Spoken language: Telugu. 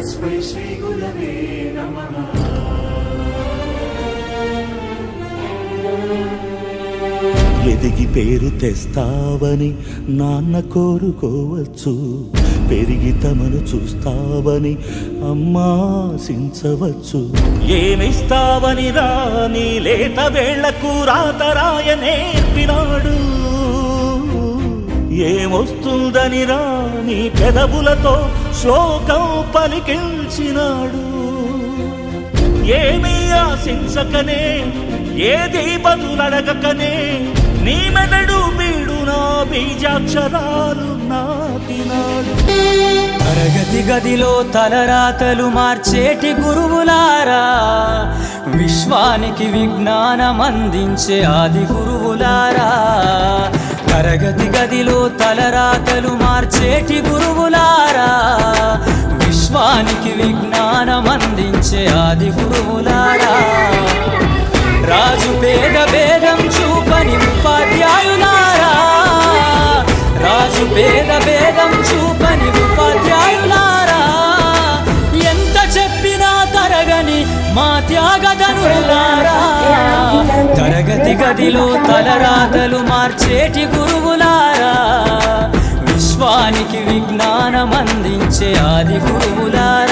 తస్మై శ్రీ గురవే నమః. ఎదిగి పేరు తెస్తావని నాన్న కోరుకోవచ్చు, పెరిగి తమను చూస్తావని అమ్మాశించవచ్చు. ఏమిస్తావని రాని లేత వేళ్లకు రాతరాయ నేర్పినాడు, ఏమొస్తుందని రాని పెదవులతో శ్లోకం పలికించినాడు. ఏమీ ఆశించకనే ఏది బదులడగకనే నీ మెదడు బీడు నా బీజాక్షరాలు నాటినాడు. తరగతి గదిలో తలరాతలు మార్చేటి గురువులారా, విశ్వానికి విజ్ఞానం అందించే ఆది గురువులారా. తరగతి గదిలో తలరాతలు మార్చేటి గురువులారా, విశ్వానికి విజ్ఞానం అందించే ఆది గురువులారా. రాజు పేద భేదం చూపని ఉపాధ్యాయులారా, రాజు పేద భేదం చూపని ఉపాధ్యాయులారా. ఎంత చెప్పినా తరగని మా త్యాగధనులారా. తరగతి గదిలో తలరాతలు మార్చేటి గురువులారా, విశ్వానికి విజ్ఞానం అందించే ఆది గురువులారా.